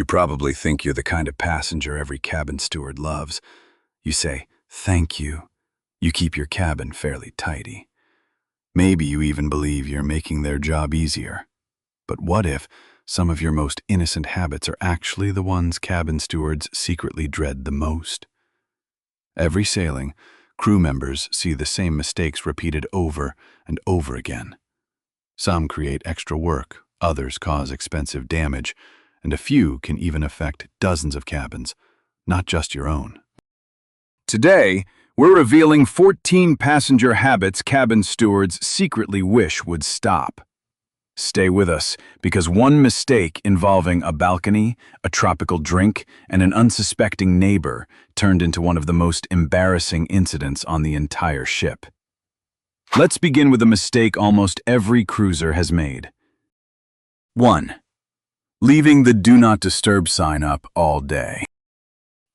You probably think you're the kind of passenger every cabin steward loves. You say, "Thank you." You keep your cabin fairly tidy. Maybe you even believe you're making their job easier. But what if some of your most innocent habits are actually the ones cabin stewards secretly dread the most? Every sailing, crew members see the same mistakes repeated over and over again. Some create extra work, others cause expensive damage, and a few can even affect dozens of cabins, not just your own. Today, we're revealing 14 passenger habits cabin stewards secretly wish would stop. Stay with us, because one mistake involving a balcony, a tropical drink, and an unsuspecting neighbor turned into one of the most embarrassing incidents on the entire ship. Let's begin with a mistake almost every cruiser has made. 1. Leaving the Do Not Disturb sign up all day.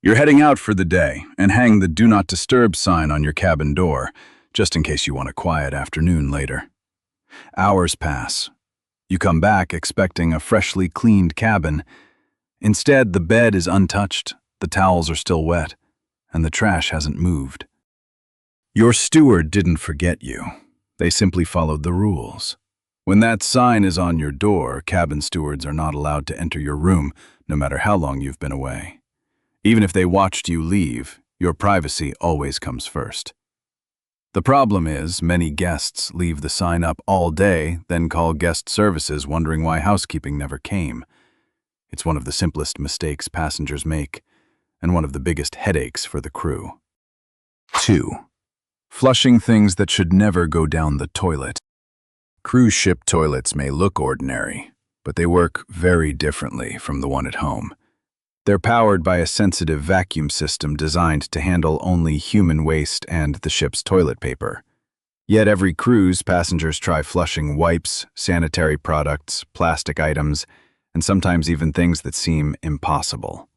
You're heading out for the day and hang the Do Not Disturb sign on your cabin door, just in case you want a quiet afternoon later. Hours pass. You come back expecting a freshly cleaned cabin. Instead, the bed is untouched, the towels are still wet, and the trash hasn't moved. Your steward didn't forget you. They simply followed the rules. When that sign is on your door, cabin stewards are not allowed to enter your room, no matter how long you've been away. Even if they watched you leave, your privacy always comes first. The problem is, many guests leave the sign up all day, then call guest services wondering why housekeeping never came. It's one of the simplest mistakes passengers make, and one of the biggest headaches for the crew. 2. Flushing things that should never go down the toilet. Cruise ship toilets may look ordinary, but they work very differently from the one at home. They're powered by a sensitive vacuum system designed to handle only human waste and the ship's toilet paper. Yet every cruise, passengers try flushing wipes, sanitary products, plastic items, and sometimes even things that seem impossible.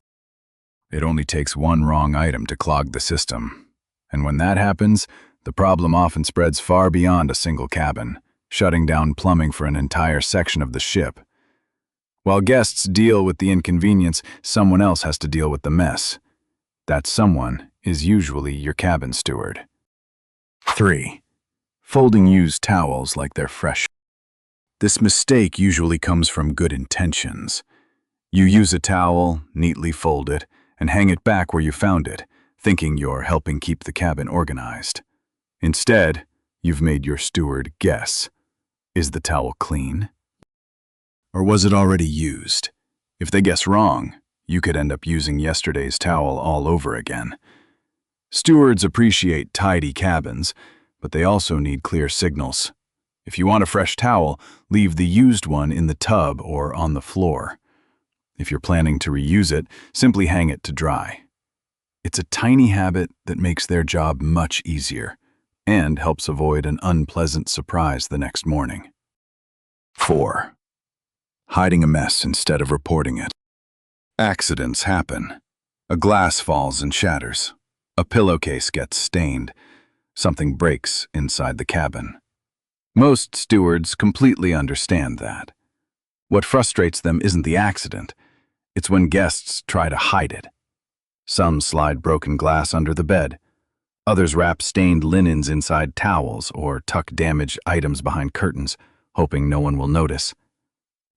It only takes one wrong item to clog the system. And when that happens, the problem often spreads far beyond a single cabin, shutting down plumbing for an entire section of the ship. While guests deal with the inconvenience, someone else has to deal with the mess. That someone is usually your cabin steward. 3. Folding used towels like they're fresh. This mistake usually comes from good intentions. You use a towel, neatly fold it, and hang it back where you found it, thinking you're helping keep the cabin organized. Instead, you've made your steward guess. Is the towel clean? Or was it already used? If they guess wrong, you could end up using yesterday's towel all over again. Stewards appreciate tidy cabins, but they also need clear signals. If you want a fresh towel, leave the used one in the tub or on the floor. If you're planning to reuse it, simply hang it to dry. It's a tiny habit that makes their job much easier and helps avoid an unpleasant surprise the next morning. 4. Hiding a mess instead of reporting it. Accidents happen. A glass falls and shatters. A pillowcase gets stained. Something breaks inside the cabin. Most stewards completely understand that. What frustrates them isn't the accident. It's when guests try to hide it. Some slide broken glass under the bed. Others wrap stained linens inside towels or tuck damaged items behind curtains, hoping no one will notice.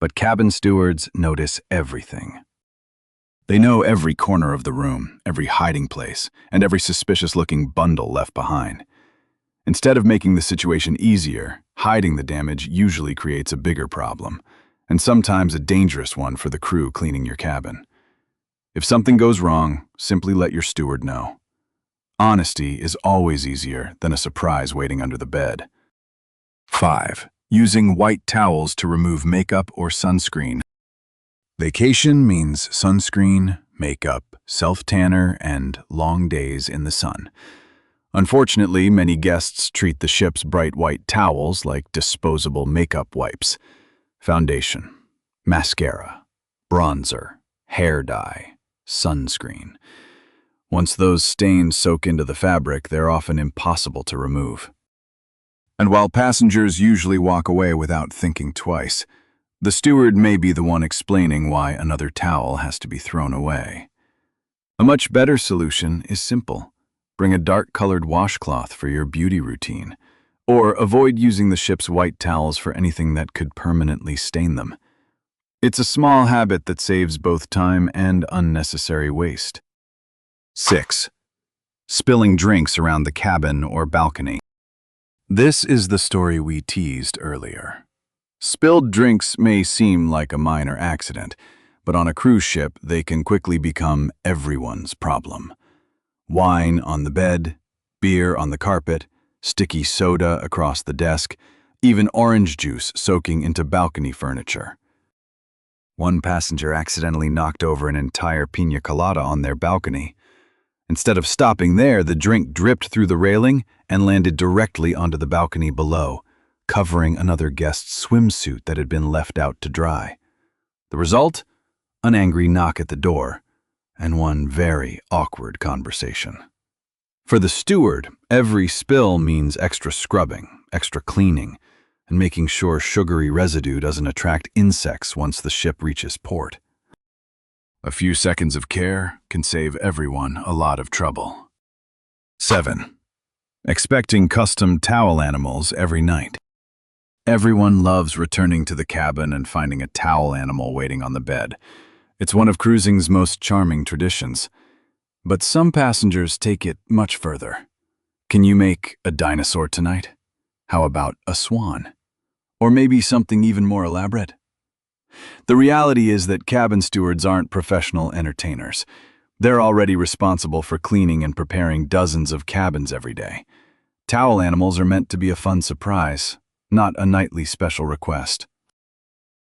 But cabin stewards notice everything. They know every corner of the room, every hiding place, and every suspicious-looking bundle left behind. Instead of making the situation easier, hiding the damage usually creates a bigger problem, and sometimes a dangerous one for the crew cleaning your cabin. If something goes wrong, simply let your steward know. Honesty is always easier than a surprise waiting under the bed. 5. Using white towels to remove makeup or sunscreen. Vacation means sunscreen, makeup, self-tanner, and long days in the sun. Unfortunately, many guests treat the ship's bright white towels like disposable makeup wipes. Foundation, mascara, bronzer, hair dye, sunscreen. Once those stains soak into the fabric, they're often impossible to remove. And while passengers usually walk away without thinking twice, The steward may be the one explaining why another towel has to be thrown away. A much better solution is simple. Bring a dark-colored washcloth for your beauty routine, or avoid using the ship's white towels for anything that could permanently stain them. It's a small habit that saves both time and unnecessary waste. 6. Spilling drinks around the cabin or balcony. This is the story we teased earlier. Spilled drinks may seem like a minor accident, but on a cruise ship they can quickly become everyone's problem. Wine on the bed, beer on the carpet, sticky soda across the desk, even orange juice soaking into balcony furniture. One passenger accidentally knocked over an entire piña colada on their balcony. Instead of stopping there, the drink dripped through the railing and landed directly onto the balcony below, covering another guest's swimsuit that had been left out to dry. The result? An angry knock at the door, and one very awkward conversation. For the steward, every spill means extra scrubbing, extra cleaning, and making sure sugary residue doesn't attract insects once the ship reaches port. A few seconds of care can save everyone a lot of trouble. 7. Expecting custom towel animals every night. Everyone loves returning to the cabin and finding a towel animal waiting on the bed. It's one of cruising's most charming traditions. But some passengers take it much further. Can you make a dinosaur tonight? How about a swan? Or maybe something even more elaborate? The reality is that cabin stewards aren't professional entertainers. They're already responsible for cleaning and preparing dozens of cabins every day. Towel animals are meant to be a fun surprise, not a nightly special request.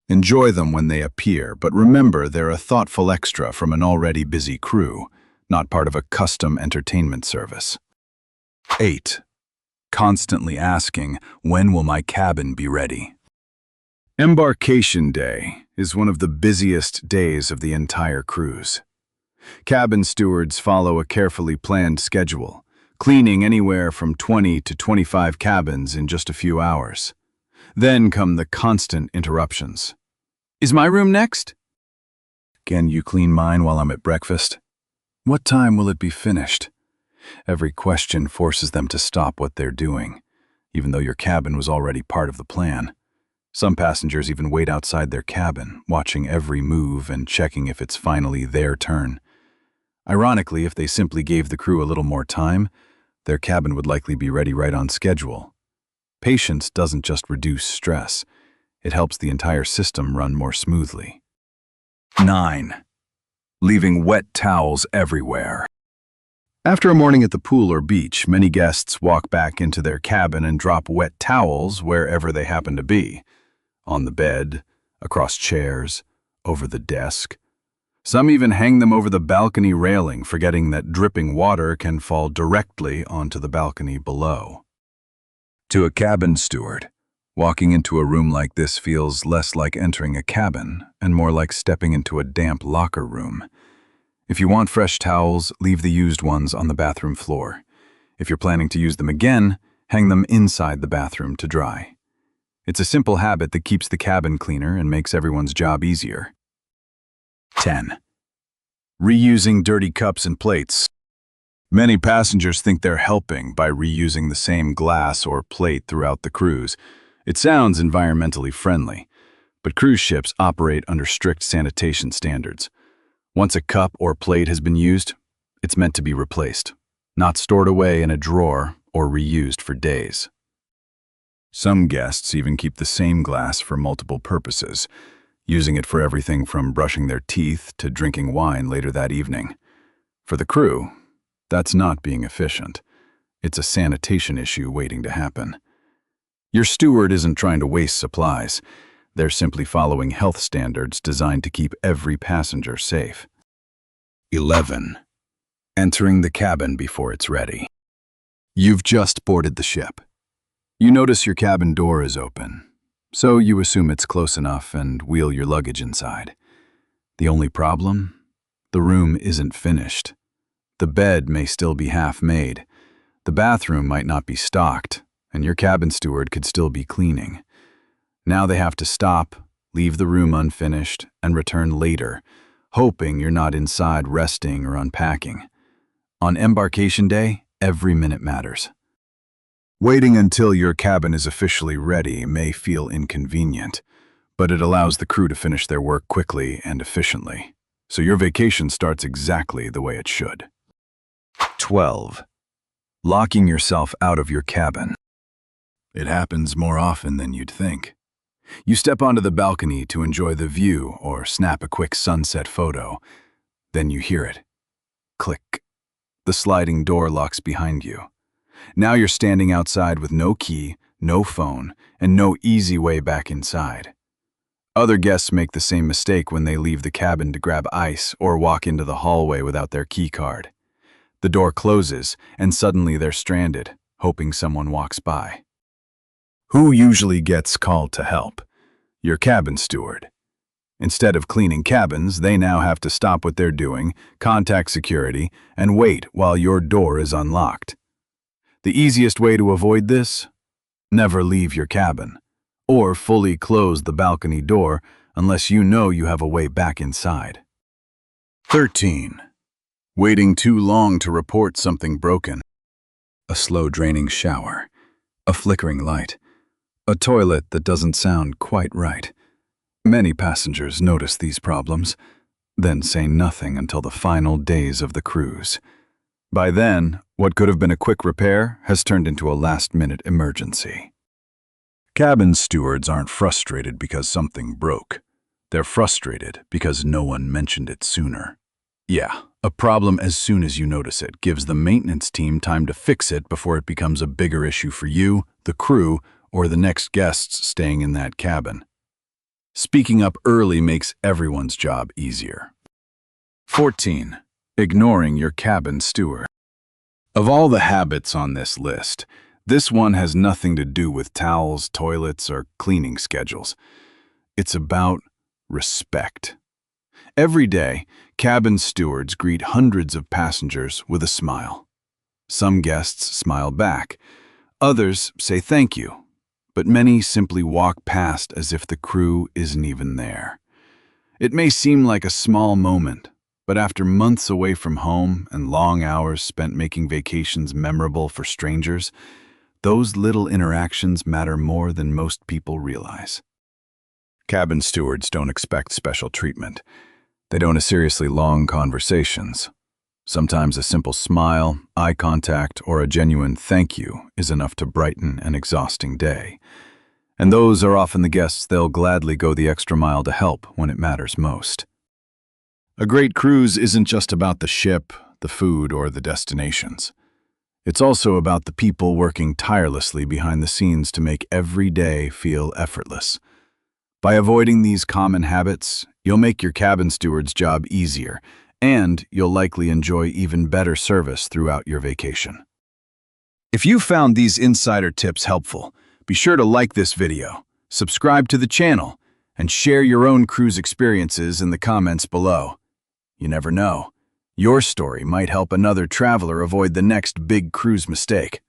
Enjoy them when they appear, but remember they're a thoughtful extra from an already busy crew, not part of a custom entertainment service. 8. Constantly asking, when will my cabin be ready? Embarkation day is one of the busiest days of the entire cruise. Cabin stewards follow a carefully planned schedule, cleaning anywhere from 20 to 25 cabins in just a few hours. Then come the constant interruptions. Is my room next? Can you clean mine while I'm at breakfast? What time will it be finished? Every question forces them to stop what they're doing, even though your cabin was already part of the plan. Some passengers even wait outside their cabin, watching every move and checking if it's finally their turn. Ironically, if they simply gave the crew a little more time, their cabin would likely be ready right on schedule. Patience doesn't just reduce stress, it helps the entire system run more smoothly. 9. Leaving wet towels everywhere. After a morning at the pool or beach, many guests walk back into their cabin and drop wet towels wherever they happen to be. On the bed, across chairs, over the desk. Some even hang them over the balcony railing, forgetting that dripping water can fall directly onto the balcony below. To a cabin steward, walking into a room like this feels less like entering a cabin and more like stepping into a damp locker room. If you want fresh towels, leave the used ones on the bathroom floor. If you're planning to use them again, hang them inside the bathroom to dry. It's a simple habit that keeps the cabin cleaner and makes everyone's job easier. 10. Reusing dirty cups and plates. Many passengers think they're helping by reusing the same glass or plate throughout the cruise. It sounds environmentally friendly, but cruise ships operate under strict sanitation standards. Once a cup or plate has been used, it's meant to be replaced, not stored away in a drawer or reused for days. Some guests even keep the same glass for multiple purposes, using it for everything from brushing their teeth to drinking wine later that evening. For the crew, that's not being efficient. It's a sanitation issue waiting to happen. Your steward isn't trying to waste supplies. They're simply following health standards designed to keep every passenger safe. 11. Entering the cabin before it's ready. You've just boarded the ship. You notice your cabin door is open, so you assume it's close enough and wheel your luggage inside. The only problem? The room isn't finished. The bed may still be half made. The bathroom might not be stocked, and your cabin steward could still be cleaning. Now they have to stop, leave the room unfinished, and return later, hoping you're not inside resting or unpacking. On embarkation day, every minute matters. Waiting until your cabin is officially ready may feel inconvenient, but it allows the crew to finish their work quickly and efficiently, so your vacation starts exactly the way it should. 12. Locking yourself out of your cabin. It happens more often than you'd think. You step onto the balcony to enjoy the view or snap a quick sunset photo. Then you hear it. Click. The sliding door locks behind you. Now you're standing outside with no key, no phone, and no easy way back inside. Other guests make the same mistake when they leave the cabin to grab ice or walk into the hallway without their key card. The door closes, and suddenly they're stranded, hoping someone walks by. Who usually gets called to help? Your cabin steward. Instead of cleaning cabins, they now have to stop what they're doing, contact security, and wait while your door is unlocked. The easiest way to avoid this? Never leave your cabin, or fully close the balcony door unless you know you have a way back inside. 13. Waiting too long to report something broken. A slow draining shower, a flickering light, a toilet that doesn't sound quite right. Many passengers notice these problems, then say nothing until the final days of the cruise. By then, what could have been a quick repair has turned into a last-minute emergency. Cabin stewards aren't frustrated because something broke. They're frustrated because no one mentioned it sooner. Yeah, a problem as soon as you notice it gives the maintenance team time to fix it before it becomes a bigger issue for you, the crew, or the next guests staying in that cabin. Speaking up early makes everyone's job easier. 14. Ignoring your cabin steward. Of all the habits on this list, this one has nothing to do with towels, toilets, or cleaning schedules. It's about respect. Every day, cabin stewards greet hundreds of passengers with a smile. Some guests smile back. Others say thank you, but many simply walk past as if the crew isn't even there. It may seem like a small moment, but after months away from home and long hours spent making vacations memorable for strangers, those little interactions matter more than most people realize. Cabin stewards don't expect special treatment. They don't seriously long conversations. Sometimes a simple smile, eye contact, or a genuine thank you is enough to brighten an exhausting day. And those are often the guests they'll gladly go the extra mile to help when it matters most. A great cruise isn't just about the ship, the food, or the destinations. It's also about the people working tirelessly behind the scenes to make every day feel effortless. By avoiding these common habits, you'll make your cabin steward's job easier, and you'll likely enjoy even better service throughout your vacation. If you found these insider tips helpful, be sure to like this video, subscribe to the channel, and share your own cruise experiences in the comments below. You never know, your story might help another traveler avoid the next big cruise mistake.